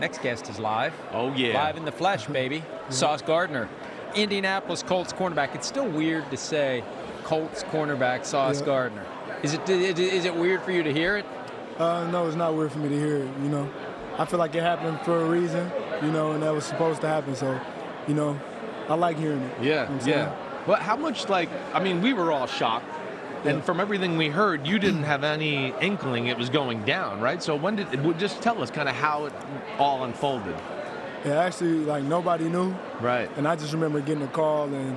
Next guest is live. Oh, yeah. Live in the flesh, baby. Sauce Gardner. Indianapolis Colts cornerback. It's still weird to say Colts cornerback Sauce Gardner. Is it weird for you to hear it? No, it's not weird for me to hear it, you know. I feel like it happened for a reason, you know, and that was supposed to happen. So, you know, I like hearing it. Yeah, you know But how much, we were all shocked. And from everything we heard, you didn't have any inkling it was going down, right? So just tell us kind of how it all unfolded. Yeah, actually, nobody knew. Right. And I just remember getting a call, and,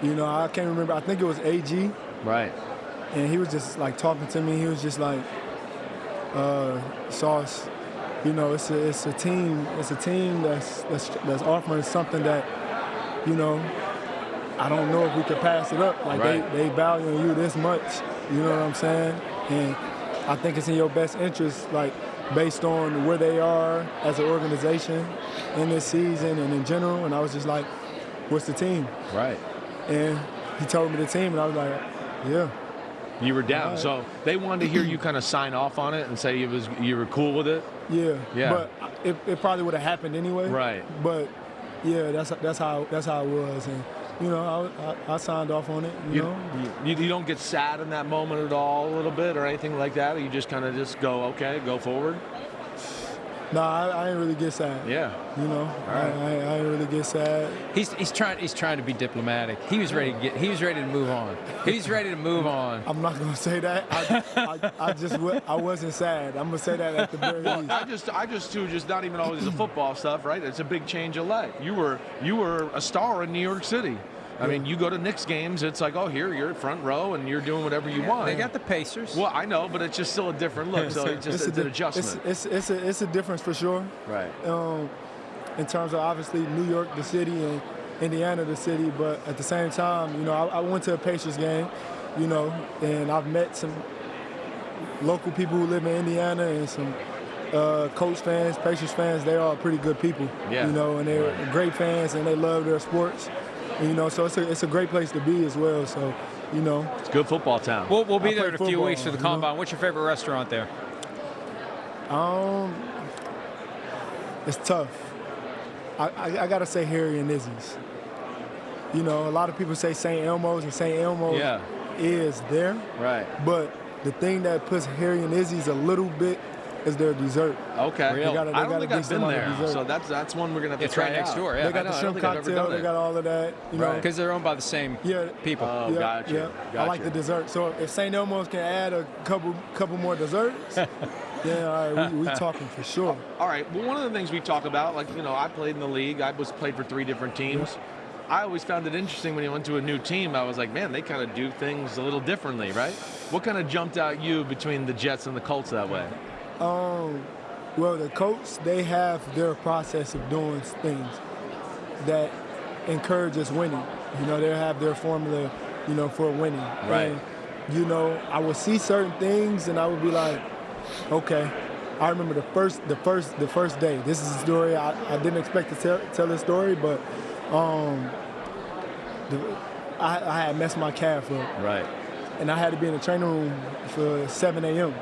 you know, I can't remember. I think it was AG. Right. And he was just, talking to me. He was just like, Sauce, you know, it's a team that's offering something that, you know, I don't know if we could pass it up. They value you this much, you know what I'm saying? And I think it's in your best interest, based on where they are as an organization in this season and in general. And I was just like, what's the team? Right. And he told me the team, and I was like, yeah. You were down, right. So they wanted to hear you kind of sign off on it and say you were cool with it. Yeah. Yeah. But it probably would have happened anyway. Right. But yeah, that's how it was, and you know, I signed off on it. You know. You don't get sad in that moment at all, a little bit, or anything like that. Or you just kind of just go, okay, go forward. No, I ain't really get sad. Yeah. You know, I ain't really get sad. He's trying to be diplomatic. He was ready to move on. He's ready to move on. I'm not gonna say that. I wasn't sad. I'm gonna say that at the very least. I just too, just not even always the football stuff, right? It's a big change of life. You were a star in New York City. I mean, you go to Knicks games, it's like, oh, here, you're front row, and you're doing whatever you want. They got the Pacers. Well, I know, but it's just still a different look, so it's an adjustment. It's a difference for sure. Right. In terms of, obviously, New York, the city, and Indiana, the city, but at the same time, you know, I went to a Pacers game, you know, and I've met some local people who live in Indiana and some Colts fans, Pacers fans. They are pretty good people, you know, and they're great fans, and they love their sports. And, you know, so it's a great place to be as well. So, you know, it's a good football town. We'll be there in a few weeks for the Combine. What's your favorite restaurant there? It's tough. I gotta say Harry and Izzy's. You know, a lot of people say St. Elmo's, and St. Elmo's is there. Right. But the thing that puts Harry and Izzy's a little bit is their dessert. Okay. I don't think I've been there, so that's one we're gonna have to try right next door. Yeah. They got the shrimp cocktail. They got all of that. You know, because they're owned by the same people. Oh, gotcha. I like the dessert. So if St. Elmo's can add a couple more desserts, yeah, all right, we talking for sure. All right. Well, one of the things we talk about, I played in the league. I played for 3 different teams. I always found it interesting when you went to a new team. I was like, man, they kind of do things a little differently, right? What kind of jumped out you between the Jets and the Colts that way? Well, the Colts, they have their process of doing things that encourages winning. You know, they have their formula, you know, for winning. Right. And, you know, I would see certain things and I would be like, okay. I remember the first day. This is a story I didn't expect to tell this story, but I had messed my calf up. Right. And I had to be in the training room for 7 a.m.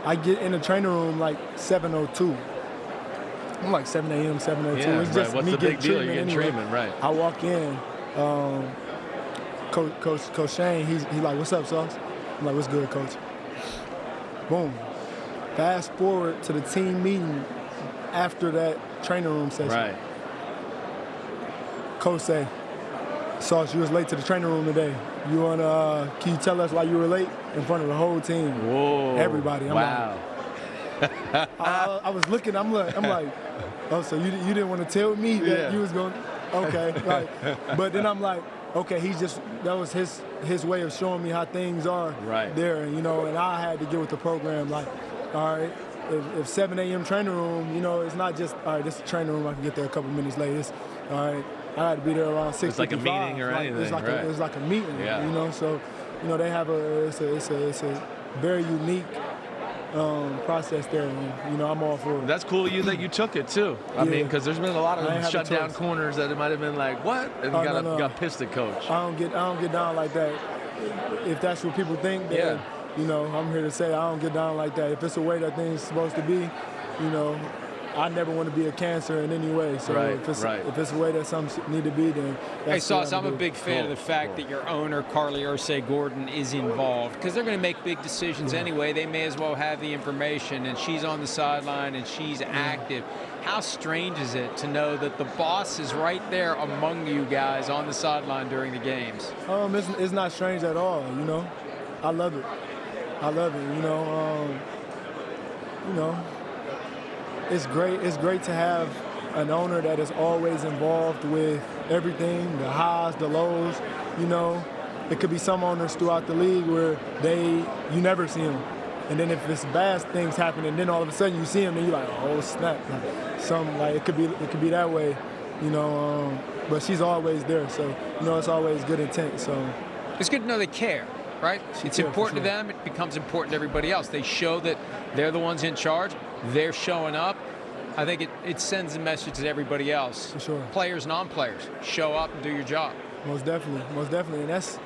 I get in the training room like 7:02. I'm like 7 a.m., 7:02. Yeah, it's just What's me the big deal? You're getting getting treatment, right? I walk in, Coach Shane, he's like, "What's up, Sauce?" I'm like, "What's good, Coach?" Boom. Fast forward to the team meeting after that training room session. Right. Coach say, "Sauce, you was late to the training room today. You wanna? Can you tell us why you were late?" In front of the whole team. Whoa. Everybody. I'm wow. Like, I was looking. I'm like, oh, so you didn't want to tell me that you was going? Okay. But then I'm like, okay, that was his way of showing me how things are there, you know. And I had to get with the program. Like, all right, if 7 a.m. training room, you know, it's not just all right. This is a training room. I can get there a couple minutes late. It's all right. I had to be there around 6:55. It's like a meeting or anything. It's like a meeting. Yeah. You know, so you know they have it's a very unique process there. And, you know, I'm all for it. That's cool of you that you took it too. I mean, because there's been a lot of shut down corners that it might have been like, what? And got pissed at Coach. I don't get down like that. If that's what people think, then you know, I'm here to say I don't get down like that. If it's the way that things supposed to be, you know, I never want to be a cancer in any way. So if it's a way that something need to be, then that's Hey, Sauce, I'm a do. big fan of the fact that your owner, Carly Ursay-Gordon, is involved because they're going to make big decisions anyway. They may as well have the information, and she's on the sideline and she's active. How strange is it to know that the boss is right there among you guys on the sideline during the games? It's not strange at all, you know. I love it. I love it, you know. It's great. It's great to have an owner that is always involved with everything, the highs, the lows. You know, it could be some owners throughout the league where you never see them, and then if it's bad things happen, and then all of a sudden you see them, and you're like, oh snap! It could be that way, you know. But she's always there, so you know it's always good intent. So it's good to know they care. Right? It's important to them. It becomes important to everybody else. They show that they're the ones in charge. They're showing up. I think it sends a message to everybody else. For sure. Players, non-players, show up and do your job. Most definitely. And that's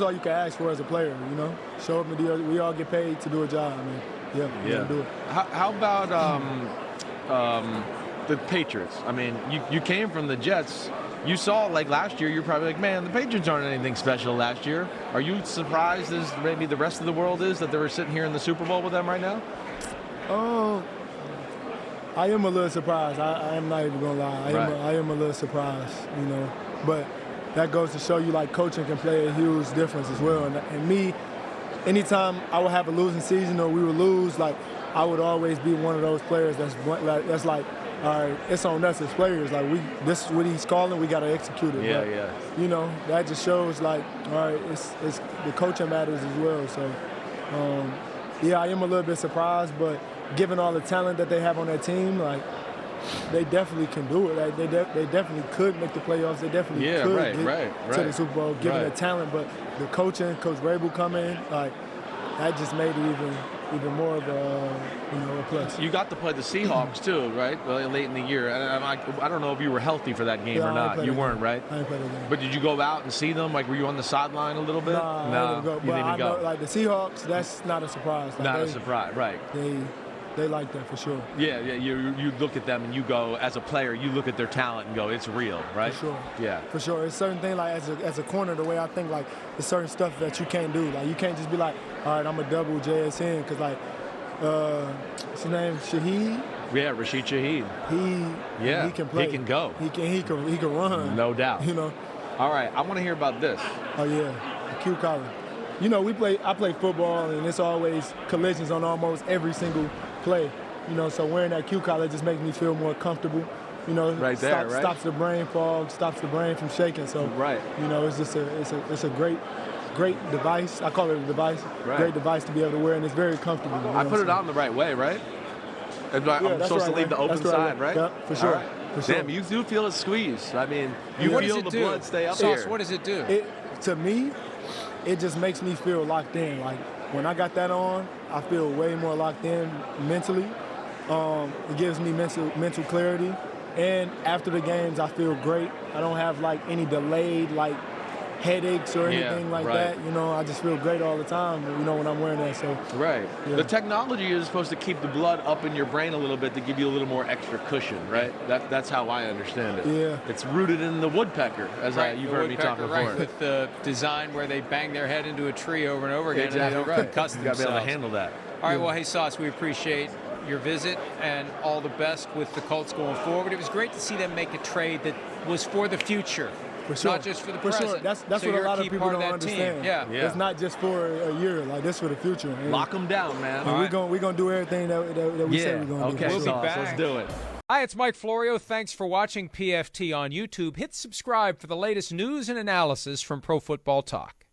all you can ask for as a player, you know? Show up and do. We all get paid to do a job. I mean, yeah. Do it. How about the Patriots? I mean, you came from the Jets. You saw, like, last year, you're probably like, man, the Patriots aren't anything special last year. Are you surprised, as maybe the rest of the world is, that they were sitting here in the Super Bowl with them right now? I am a little surprised. I am not even going to lie. I am a little surprised, you know. But that goes to show you, like, coaching can play a huge difference as well. And me, anytime I would have a losing season or we would lose, like, I would always be one of those players that's like, all right, it's on us as players. Like, this is what he's calling. We got to execute it. Yeah. You know, that just shows, like, all right, it's the coaching matters as well. So, I am a little bit surprised, but given all the talent that they have on that team, like, they definitely can do it. Like, they definitely could make the playoffs. They definitely could get to the Super Bowl, given the talent. But the coaching, Coach Vrabel coming, like, that just made it even more of a plus. You got to play the Seahawks too, right? Well, late in the year. I don't know if you were healthy for that game or not. You weren't, right? I didn't play that game. But did you go out and see them? Like, were you on the sideline a little bit? No, I didn't go. You didn't go. Know, like, the Seahawks, that's not a surprise. Like, not a surprise, right? They like that for sure. Yeah. You look at them and you go, as a player, you look at their talent and go, it's real, right? For sure. Yeah. For sure. It's certain things, like, as a corner, the way I think, like, there's certain stuff that you can't do. Like, you can't just be like, all right, I'm a double JSN, because, like, what's his name? Shaheed? Yeah, Rashid Shaheed. He can play. He can go. He can run. No doubt. You know. All right, I want to hear about this. Oh yeah, the Q collar. You know, I play football, and it's always collisions on almost every single play. You know, so wearing that Q collar just makes me feel more comfortable. You know, stops the brain fog, stops the brain from shaking. So you know, it's just a great device. I call it a device. Great device to be able to wear, and it's very comfortable. You know I put it on the right way, right? I'm supposed to leave the open side, right? Yeah, for sure. Right. For sure. Damn, you do feel it squeeze. I mean, you feel the blood stay up Sauce, here. what does it do? To me, it just makes me feel locked in. Like, when I got that on, I feel way more locked in mentally. It gives me mental clarity. And after the games, I feel great. I don't have, like, any delayed, like, headaches or anything that. You know, I just feel great all the time, you know, when I'm wearing that. So The technology is supposed to keep the blood up in your brain a little bit to give you a little more extra cushion, right? That's how I understand it. Yeah. It's rooted in the woodpecker, as you've heard me talk before. Right, with the design where they bang their head into a tree over and over again. Exactly, and they don't concuss You got to be able to handle that. All right, well, hey, Sauce, we appreciate your visit and all the best with the Colts going forward. It was great to see them make a trade that was for the future. For sure. Not just for the present. Sure. That's what a lot of people don't understand. Yeah. It's not just for a year. Like, this for the future. And lock them down, man. We're going to do everything that we say we're going to do. Okay, we'll be back. Let's do it. Hi, it's Mike Florio. Thanks for watching PFT on YouTube. Hit subscribe for the latest news and analysis from Pro Football Talk.